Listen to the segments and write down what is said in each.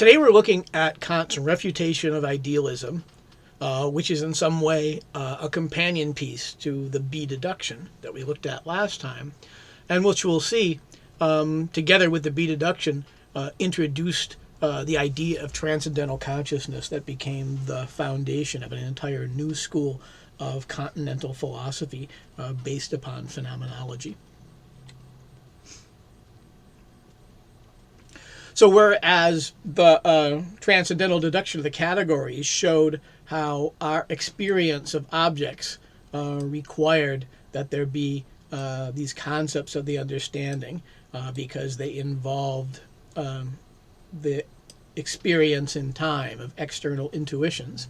Today we're looking at Kant's Refutation of Idealism, which is in some way a companion piece to the B deduction that we looked at last time, and which we'll see, together with the B deduction, introduced the idea of transcendental consciousness that became the foundation of an entire new school of continental philosophy based upon phenomenology. So whereas the transcendental deduction of the categories showed how our experience of objects required that there be these concepts of the understanding because they involved the experience in time of external intuitions.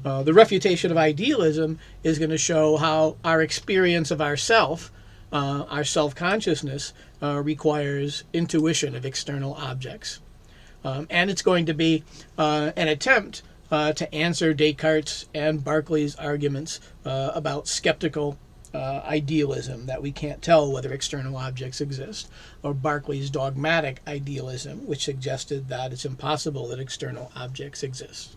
The refutation of idealism is going to show how our experience of ourself, our self-consciousness, requires intuition of external objects. And it's going to be an attempt to answer Descartes' and Berkeley's arguments about skeptical idealism, that we can't tell whether external objects exist, or Berkeley's dogmatic idealism, which suggested that it's impossible that external objects exist.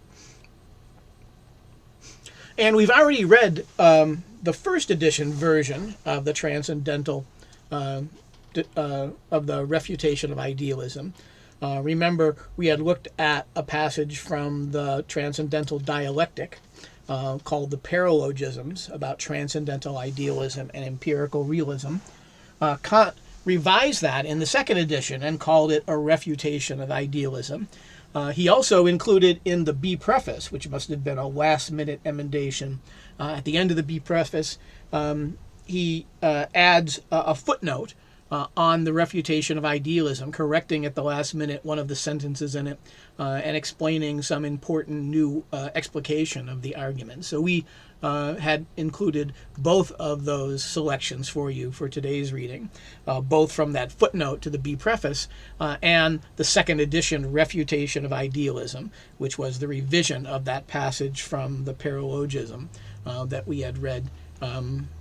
And we've already read the first edition version of the Transcendental, of the Refutation of Idealism. Remember, we had looked at a passage from the Transcendental Dialectic called the Paralogisms about transcendental idealism and empirical realism. Kant revised that in the second edition and called it a Refutation of Idealism. He also included in the B preface, which must have been a last-minute emendation, at the end of the B preface, he adds a footnote on the Refutation of Idealism, correcting at the last minute one of the sentences in it and explaining some important new explication of the argument. So we had included both of those selections for you for today's reading, both from that footnote to the B preface and the second edition Refutation of Idealism, which was the revision of that passage from the Paralogism that we had read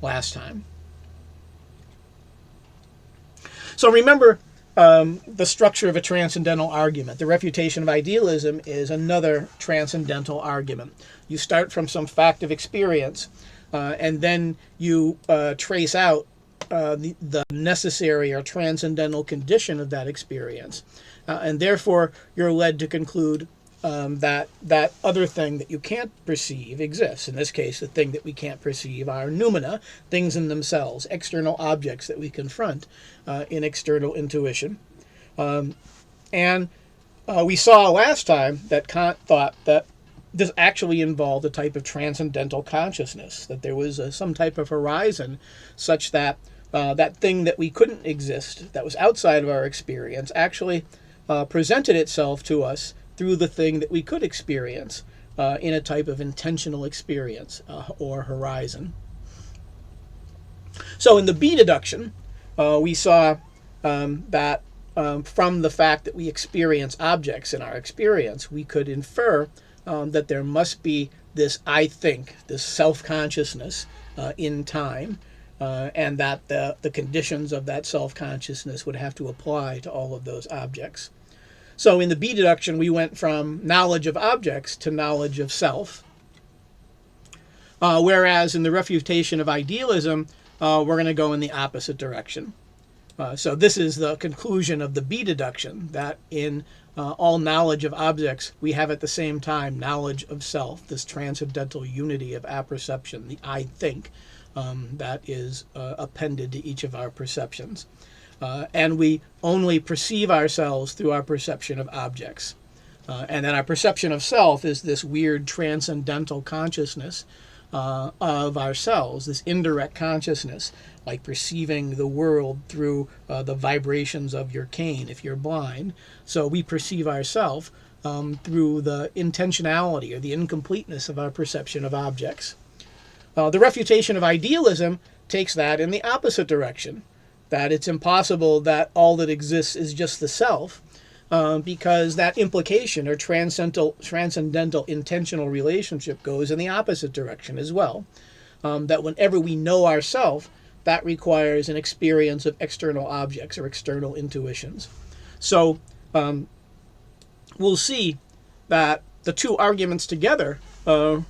last time. So remember the structure of a transcendental argument. The refutation of idealism is another transcendental argument. You start from some fact of experience, and then you trace out the necessary or transcendental condition of that experience. And therefore, you're led to conclude that that other thing that you can't perceive exists. In this case, the thing that we can't perceive are noumena, things in themselves, external objects that we confront in external intuition. And we saw last time that Kant thought that this actually involved a type of transcendental consciousness, that there was some type of horizon such that that thing that we couldn't exist, that was outside of our experience, actually presented itself to us through the thing that we could experience in a type of intentional experience or horizon. So in the B deduction, we saw that from the fact that we experience objects in our experience, we could infer that there must be this I think, this self-consciousness in time, and that the conditions of that self-consciousness would have to apply to all of those objects. So in the B deduction, we went from knowledge of objects to knowledge of self. Whereas in the refutation of idealism, we're going to go in the opposite direction. So this is the conclusion of the B deduction, that in all knowledge of objects, we have at the same time knowledge of self, this transcendental unity of apperception, the I think, that is appended to each of our perceptions. And we only perceive ourselves through our perception of objects. And then our perception of self is this weird transcendental consciousness of ourselves, this indirect consciousness, like perceiving the world through the vibrations of your cane if you're blind. So we perceive ourselves through the intentionality or the incompleteness of our perception of objects. The refutation of idealism takes that in the opposite direction, that it's impossible that all that exists is just the self, because that implication or transcendental intentional relationship goes in the opposite direction as well. That whenever we know ourself, that requires an experience of external objects or external intuitions. So we'll see that the two arguments together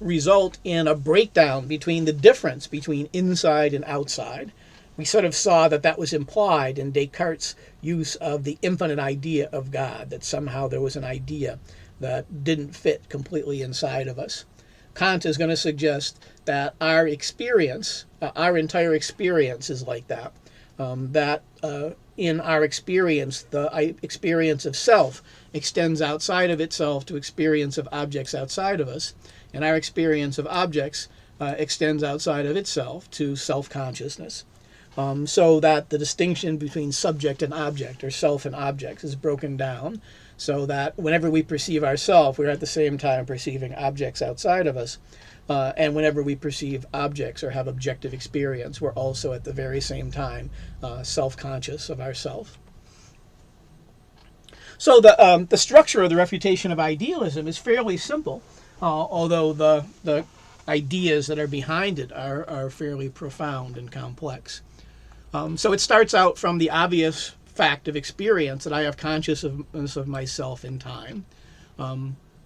result in a breakdown between the difference between inside and outside. We sort of saw that that was implied in Descartes' use of the infinite idea of God, that somehow there was an idea that didn't fit completely inside of us. Kant is going to suggest that our experience, our entire experience is like that. In our experience, the experience of self extends outside of itself to experience of objects outside of us, and our experience of objects extends outside of itself to self-consciousness. So that the distinction between subject and object, or self and objects, is broken down, so that whenever we perceive ourselves, we're at the same time perceiving objects outside of us. And whenever we perceive objects or have objective experience, we're also at the very same time self-conscious of ourself. So the structure of the Refutation of Idealism is fairly simple, although the ideas that are behind it are fairly profound and complex. So it starts out from the obvious fact of experience that I have consciousness of myself in time,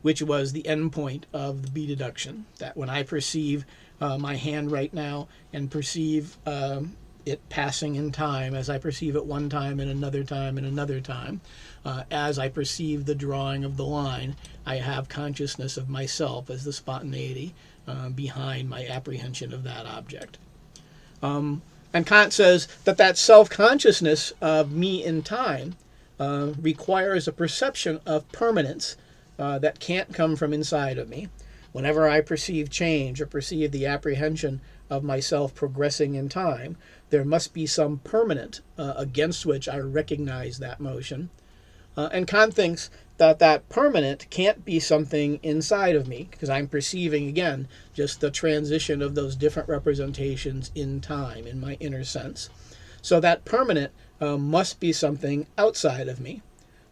which was the end point of the B deduction, that when I perceive my hand right now and perceive it passing in time, as I perceive it one time and another time and another time, as I perceive the drawing of the line, I have consciousness of myself as the spontaneity behind my apprehension of that object. And Kant says that that self-consciousness of me in time requires a perception of permanence that can't come from inside of me. Whenever I perceive change or perceive the apprehension of myself progressing in time, there must be some permanent against which I recognize that motion. And Kant thinks that that permanent can't be something inside of me, because I'm perceiving, again, just the transition of those different representations in time, in my inner sense. So that permanent must be something outside of me.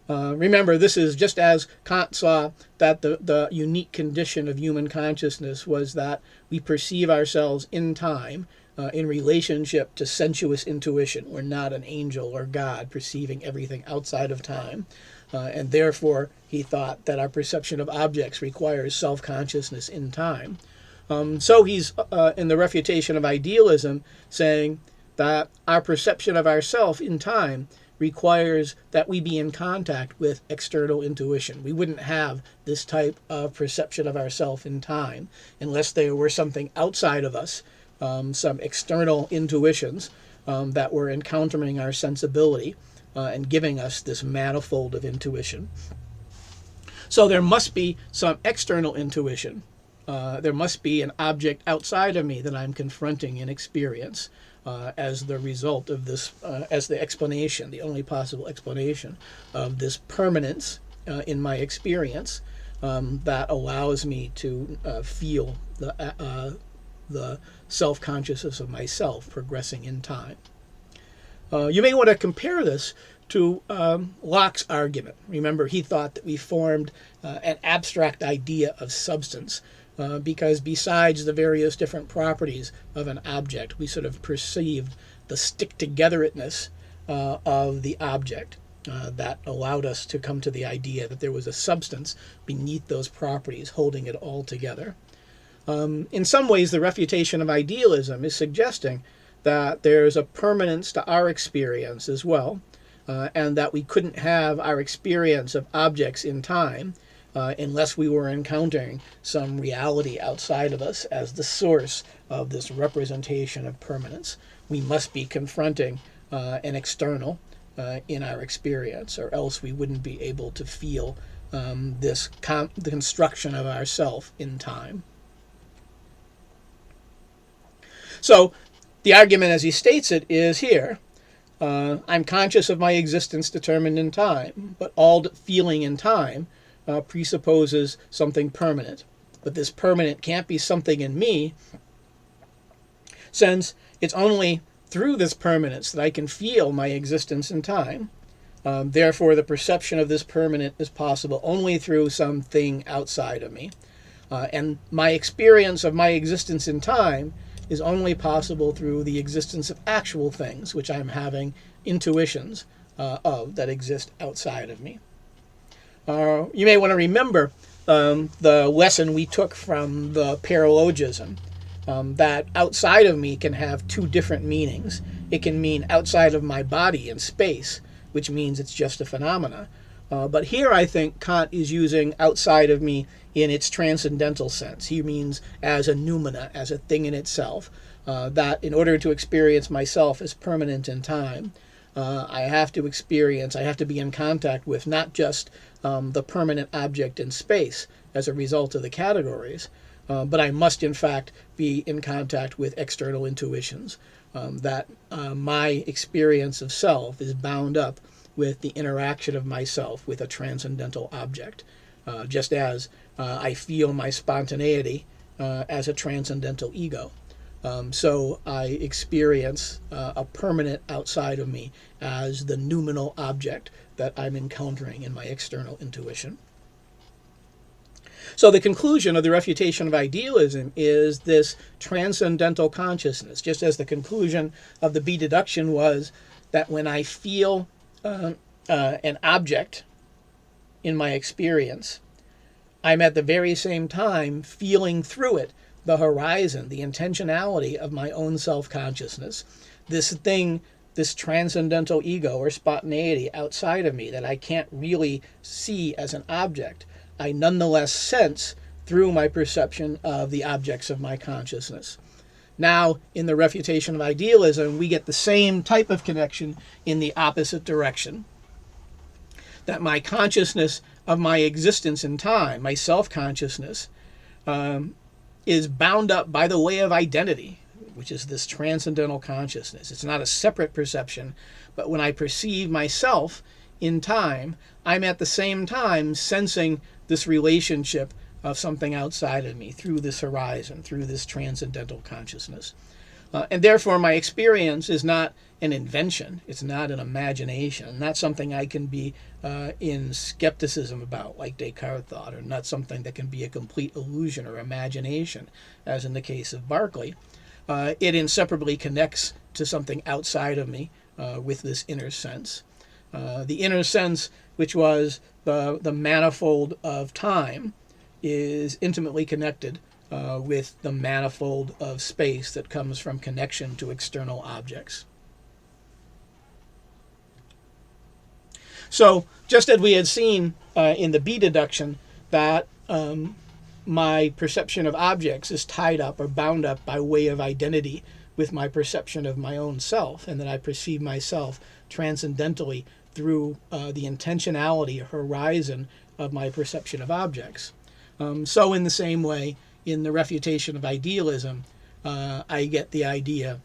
Remember, this is just as Kant saw that the unique condition of human consciousness was that we perceive ourselves in time in relationship to sensuous intuition. We're not an angel or God perceiving everything outside of time. And therefore, he thought that our perception of objects requires self-consciousness in time. So he's, in the Refutation of Idealism, saying that our perception of ourself in time requires that we be in contact with external intuition. We wouldn't have this type of perception of ourself in time unless there were something outside of us, some external intuitions that were encountering our sensibility and giving us this manifold of intuition. So there must be some external intuition. There must be an object outside of me that I'm confronting in experience as the result of this, as the explanation, the only possible explanation of this permanence in my experience that allows me to feel the self-consciousness of myself progressing in time. You may want to compare this to Locke's argument. Remember, he thought that we formed an abstract idea of substance because besides the various different properties of an object, we sort of perceived the stick-togetheredness of the object that allowed us to come to the idea that there was a substance beneath those properties holding it all together. In some ways, the Refutation of Idealism is suggesting that there's a permanence to our experience as well, and that we couldn't have our experience of objects in time unless we were encountering some reality outside of us as the source of this representation of permanence. We must be confronting an external in our experience, or else we wouldn't be able to feel the construction of ourself in time. So the argument as he states it is here, I'm conscious of my existence determined in time, but all feeling in time presupposes something permanent. But this permanent can't be something in me, since it's only through this permanence that I can feel my existence in time. Therefore, the perception of this permanent is possible only through something outside of me. And my experience of my existence in time is only possible through the existence of actual things, which I'm having intuitions of that exist outside of me. You may want to remember the lesson we took from the paralogism, that outside of me can have two different meanings. It can mean outside of my body in space, which means it's just a phenomena. But here I think Kant is using outside of me in its transcendental sense. He means as a noumena, as a thing in itself, that in order to experience myself as permanent in time, I have to be in contact with not just the permanent object in space as a result of the categories, but I must in fact be in contact with external intuitions, that my experience of self is bound up with the interaction of myself with a transcendental object, just as I feel my spontaneity as a transcendental ego. So I experience a permanent outside of me as the noumenal object that I'm encountering in my external intuition. So the conclusion of the Refutation of Idealism is this transcendental consciousness, just as the conclusion of the B deduction was that when I feel an object in my experience, I'm at the very same time feeling through it the horizon, the intentionality of my own self-consciousness, this thing, this transcendental ego or spontaneity outside of me that I can't really see as an object, I nonetheless sense through my perception of the objects of my consciousness. Now, in the Refutation of Idealism, we get the same type of connection in the opposite direction. That my consciousness of my existence in time, my self-consciousness, is bound up by the way of identity, which is this transcendental consciousness. It's not a separate perception, but when I perceive myself in time, I'm at the same time sensing this relationship of something outside of me through this horizon, through this transcendental consciousness. And therefore, my experience is not an invention. It's not an imagination, not something I can be in skepticism about, like Descartes thought, or not something that can be a complete illusion or imagination, as in the case of Berkeley. It inseparably connects to something outside of me with this inner sense. The inner sense, which was the manifold of time, is intimately connected with the manifold of space that comes from connection to external objects. So, just as we had seen in the B deduction, that my perception of objects is tied up or bound up by way of identity with my perception of my own self, and that I perceive myself transcendentally through the intentionality or horizon of my perception of objects. So in the same way, in the Refutation of Idealism, I get the idea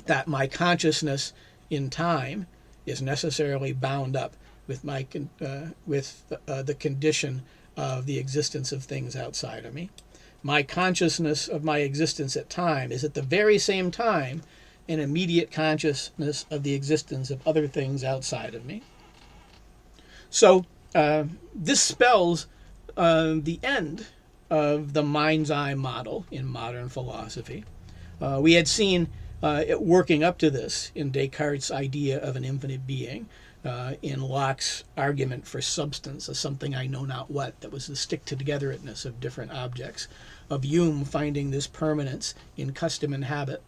that my consciousness in time is necessarily bound up with the condition of the existence of things outside of me. My consciousness of my existence at time is at the very same time an immediate consciousness of the existence of other things outside of me. So this spells the end of the mind's eye model in modern philosophy. We had seen it working up to this in Descartes' idea of an infinite being, in Locke's argument for substance, a something I know not what, that was the stick-to-togetherness of different objects, of Hume finding this permanence in custom and habit.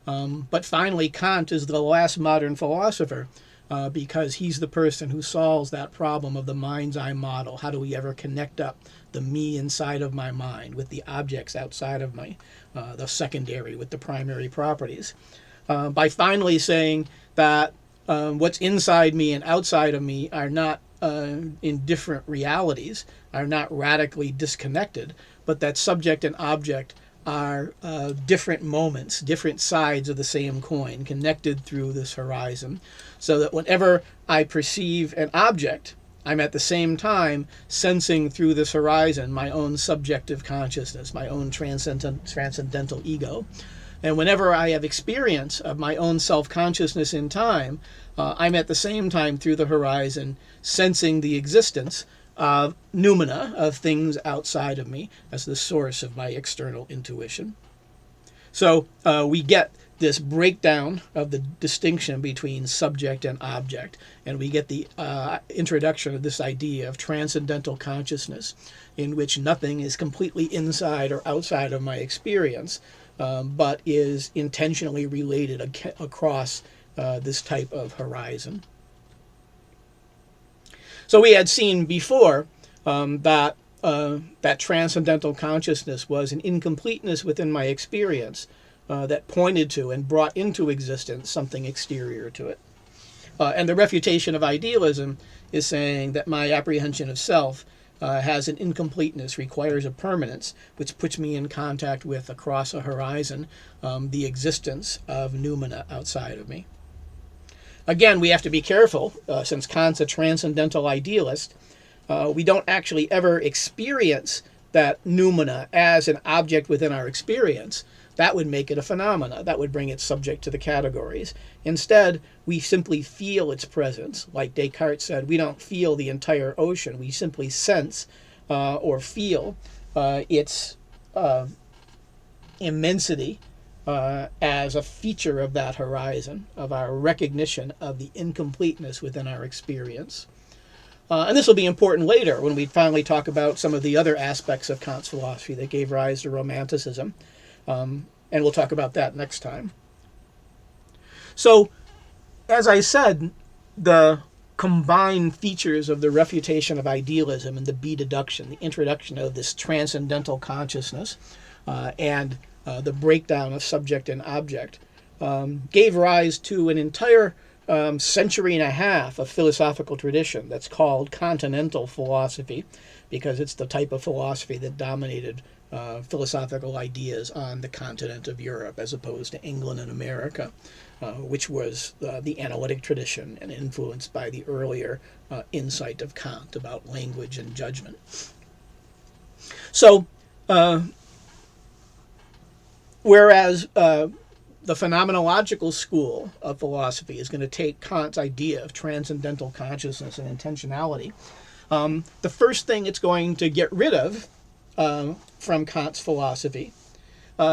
But finally, Kant is the last modern philosopher, because he's the person who solves that problem of the mind's eye model. How do we ever connect up the me inside of my mind with the objects outside of me, the secondary with the primary properties? By finally saying that what's inside me and outside of me are not in different realities, are not radically disconnected, but that subject and object are different moments, different sides of the same coin, connected through this horizon, so that whenever I perceive an object, I'm at the same time sensing through this horizon my own subjective consciousness, my own transcendental ego. And whenever I have experience of my own self-consciousness in time, I'm at the same time through the horizon sensing the existence of noumena, of things outside of me, as the source of my external intuition. So we get this breakdown of the distinction between subject and object, and we get the introduction of this idea of transcendental consciousness, in which nothing is completely inside or outside of my experience, but is intentionally related across this type of horizon. So we had seen before that transcendental consciousness was an incompleteness within my experience that pointed to and brought into existence something exterior to it. And the refutation of idealism is saying that my apprehension of self has an incompleteness, requires a permanence, which puts me in contact with, across a horizon, the existence of noumena outside of me. Again, we have to be careful, since Kant's a transcendental idealist, we don't actually ever experience that noumena as an object within our experience. That would make it a phenomena. That would bring it subject to the categories. Instead, we simply feel its presence. Like Descartes said, we don't feel the entire ocean. We simply sense or feel its immensity as a feature of that horizon, of our recognition of the incompleteness within our experience. And this will be important later when we finally talk about some of the other aspects of Kant's philosophy that gave rise to Romanticism. And we'll talk about that next time. So, as I said, the combined features of the refutation of idealism and the B-deduction, the introduction of this transcendental consciousness, and the breakdown of subject and object, gave rise to an entire century and a half of philosophical tradition that's called continental philosophy, because it's the type of philosophy that dominated philosophical ideas on the continent of Europe as opposed to England and America, which was the analytic tradition and influenced by the earlier insight of Kant about language and judgment. So, whereas the phenomenological school of philosophy is going to take Kant's idea of transcendental consciousness and intentionality, the first thing it's going to get rid of from Kant's philosophy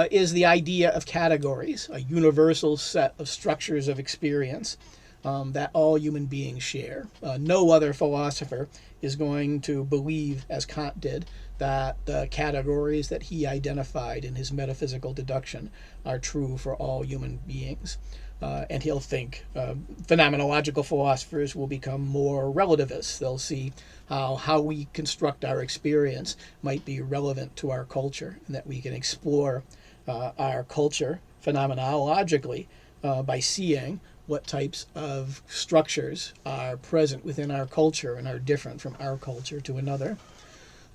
is the idea of categories, a universal set of structures of experience that all human beings share. No other philosopher is going to believe, as Kant did, that the categories that he identified in his metaphysical deduction are true for all human beings. And he'll think phenomenological philosophers will become more relativists. They'll see how we construct our experience might be relevant to our culture, and that we can explore our culture phenomenologically by seeing what types of structures are present within our culture and are different from our culture to another.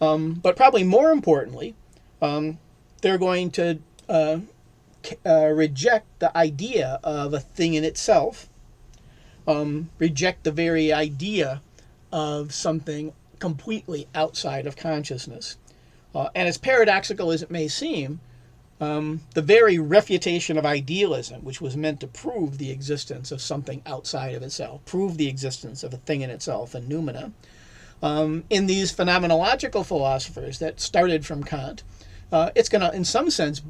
But probably more importantly, they're going to reject the idea of a thing in itself, reject the very idea of something completely outside of consciousness. And as paradoxical as it may seem, the very refutation of idealism, which was meant to prove the existence of something outside of itself, prove the existence of a thing in itself, a noumena, in these phenomenological philosophers that started from Kant, it's going to, in some sense,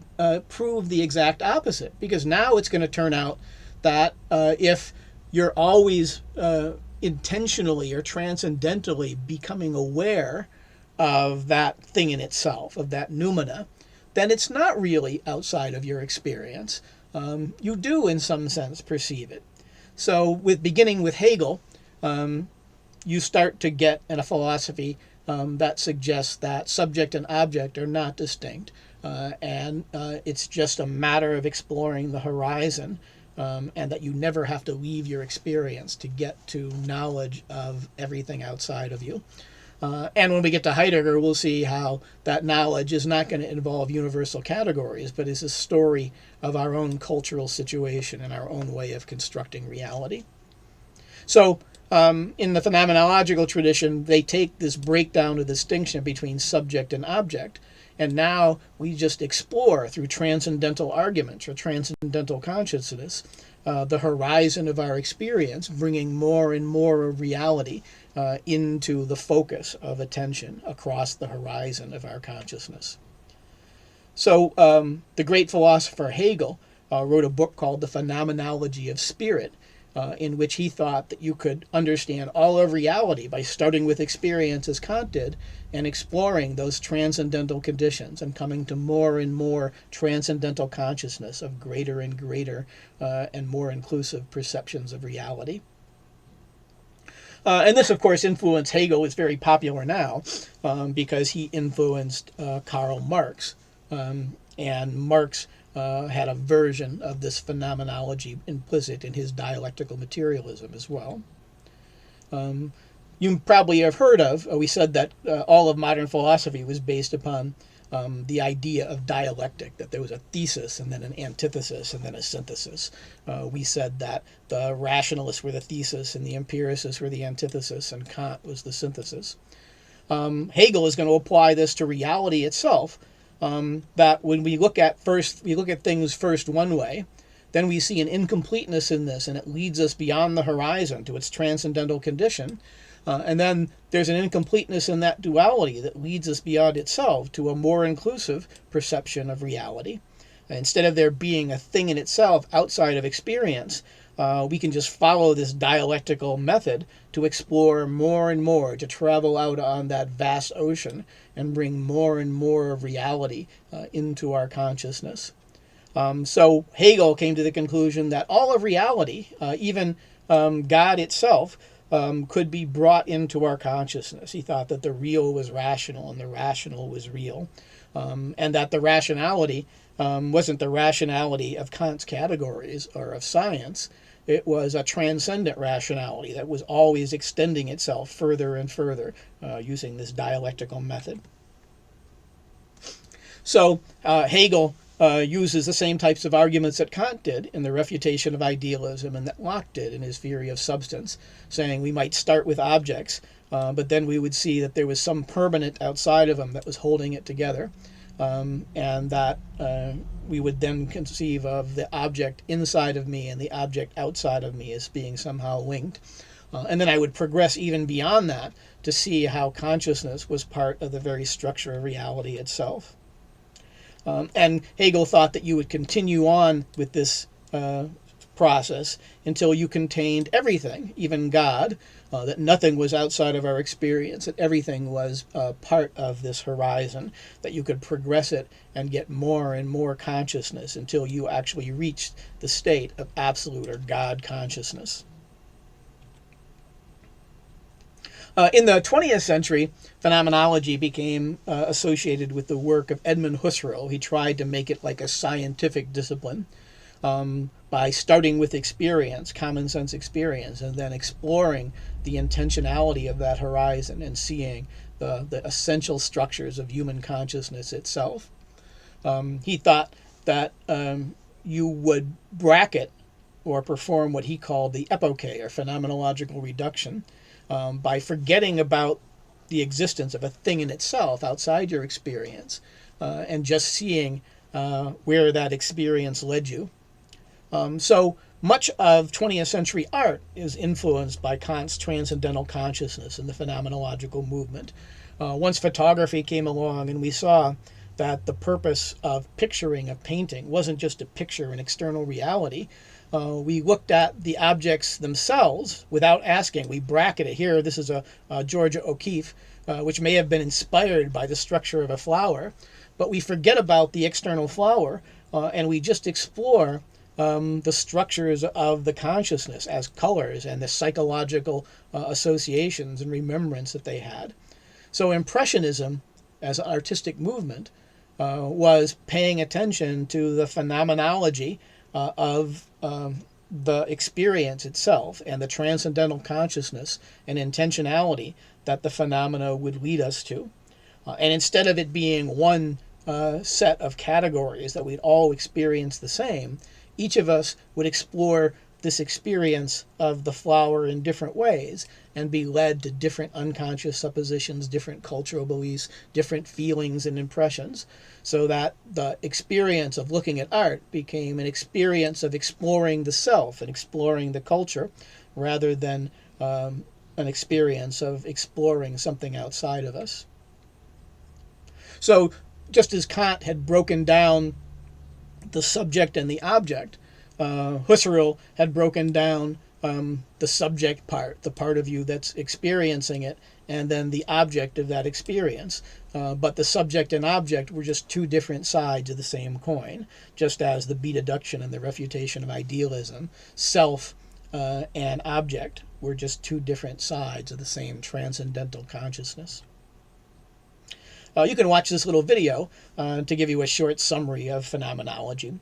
prove the exact opposite. Because now it's going to turn out that if you're always intentionally or transcendentally becoming aware of that thing in itself, of that noumena, then it's not really outside of your experience. You do, in some sense, perceive it. So, beginning with Hegel, you start to get in a philosophy that suggests that subject and object are not distinct, and it's just a matter of exploring the horizon, and that you never have to leave your experience to get to knowledge of everything outside of you. And when we get to Heidegger, we'll see how that knowledge is not going to involve universal categories, but is a story of our own cultural situation and our own way of constructing reality. So, in the phenomenological tradition, they take this breakdown of distinction between subject and object, and now we just explore through transcendental arguments or transcendental consciousness the horizon of our experience, bringing more and more of reality into the focus of attention across the horizon of our consciousness. So the great philosopher Hegel wrote a book called The Phenomenology of Spirit, in which he thought that you could understand all of reality by starting with experience, as Kant did, and exploring those transcendental conditions and coming to more and more transcendental consciousness of greater and greater and more inclusive perceptions of reality. And this, of course, influenced Hegel. Is very popular now because he influenced Karl Marx. And Marx had a version of this phenomenology implicit in his dialectical materialism as well. You probably have heard of, we said that all of modern philosophy was based upon the idea of dialectic, that there was a thesis and then an antithesis and then a synthesis. We said that the rationalists were the thesis and the empiricists were the antithesis and Kant was the synthesis. Hegel is going to apply this to reality itself, that when we look at things first one way, then we see an incompleteness in this, and it leads us beyond the horizon to its transcendental condition. And then there's an incompleteness in that duality that leads us beyond itself to a more inclusive perception of reality. Instead of there being a thing in itself outside of experience, we can just follow this dialectical method to explore more and more, to travel out on that vast ocean and bring more and more of reality into our consciousness. So Hegel came to the conclusion that all of reality, even God itself, could be brought into our consciousness. He thought that the real was rational and the rational was real, and that the rationality wasn't the rationality of Kant's categories or of science. It was a transcendent rationality that was always extending itself further and further using this dialectical method. So Hegel uses the same types of arguments that Kant did in the Refutation of Idealism and that Locke did in his theory of substance, saying we might start with objects, but then we would see that there was some permanent outside of them that was holding it together, and that we would then conceive of the object inside of me and the object outside of me as being somehow linked. And then I would progress even beyond that to see how consciousness was part of the very structure of reality itself. And Hegel thought that you would continue on with this process until you contained everything, even God, that nothing was outside of our experience, that everything was part of this horizon, that you could progress it and get more and more consciousness until you actually reached the state of absolute or God consciousness. In the 20th century, phenomenology became associated with the work of Edmund Husserl. He tried to make it like a scientific discipline by starting with experience, common sense experience, and then exploring the intentionality of that horizon and seeing the essential structures of human consciousness itself. He thought that you would bracket or perform what he called the epoche, or phenomenological reduction, by forgetting about the existence of a thing in itself outside your experience and just seeing where that experience led you. So much of 20th century art is influenced by Kant's transcendental consciousness and the phenomenological movement. Once photography came along and we saw that the purpose of picturing a painting wasn't just to picture an external reality, we looked at the objects themselves without asking. We bracket it here. This is a Georgia O'Keeffe, which may have been inspired by the structure of a flower, but we forget about the external flower and we just explore the structures of the consciousness as colors and the psychological associations and remembrance that they had. So Impressionism, as an artistic movement, was paying attention to the phenomenology of the experience itself and the transcendental consciousness and intentionality that the phenomena would lead us to. And instead of it being one set of categories that we'd all experience the same, each of us would explore this experience of the flower in different ways and be led to different unconscious suppositions, different cultural beliefs, different feelings and impressions, so that the experience of looking at art became an experience of exploring the self and exploring the culture rather than an experience of exploring something outside of us. So just as Kant had broken down the subject and the object. Husserl had broken down the subject part, the part of you that's experiencing it, and then the object of that experience. But the subject and object were just two different sides of the same coin, just as the B-deduction and the refutation of idealism, self and object, were just two different sides of the same transcendental consciousness. You can watch this little video to give you a short summary of phenomenology.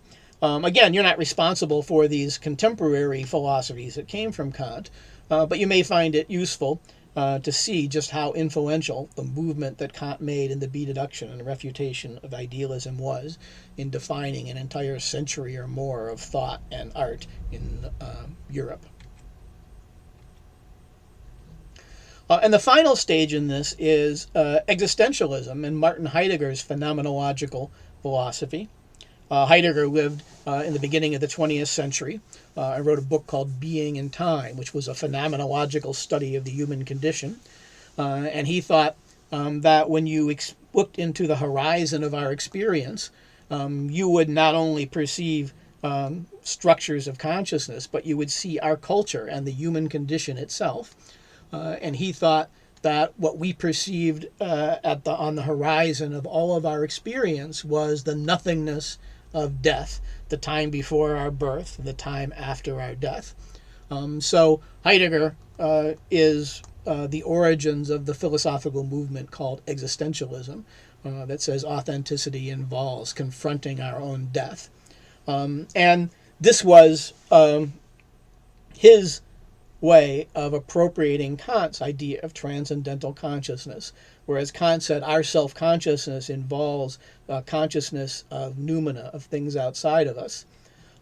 Again, you're not responsible for these contemporary philosophies that came from Kant, but you may find it useful to see just how influential the movement that Kant made in the B-deduction and refutation of idealism was in defining an entire century or more of thought and art in Europe. And the final stage in this is existentialism and Martin Heidegger's phenomenological philosophy. Heidegger lived in the beginning of the 20th century. I wrote a book called Being in Time, which was a phenomenological study of the human condition. And he thought that when you looked into the horizon of our experience, you would not only perceive structures of consciousness, but you would see our culture and the human condition itself. And he thought that what we perceived on the horizon of all of our experience was the nothingness of death, the time before our birth, the time after our death. So Heidegger is the origins of the philosophical movement called Existentialism, that says authenticity involves confronting our own death. And this was his way of appropriating Kant's idea of transcendental consciousness. Whereas Kant said our self-consciousness involves consciousness of noumena, of things outside of us.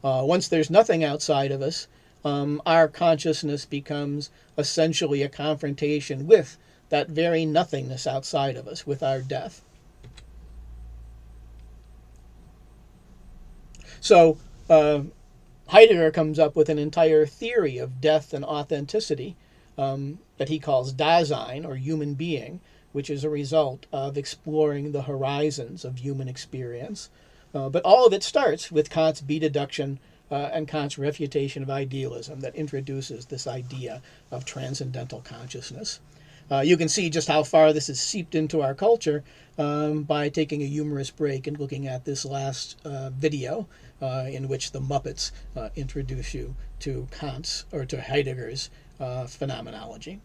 Once there's nothing outside of us, our consciousness becomes essentially a confrontation with that very nothingness outside of us, with our death. So Heidegger comes up with an entire theory of death and authenticity that he calls Dasein, or human being, which is a result of exploring the horizons of human experience. But all of it starts with Kant's B-deduction and Kant's refutation of idealism that introduces this idea of transcendental consciousness. You can see just how far this has seeped into our culture by taking a humorous break and looking at this last video in which the Muppets introduce you to Kant's, or to Heidegger's phenomenology.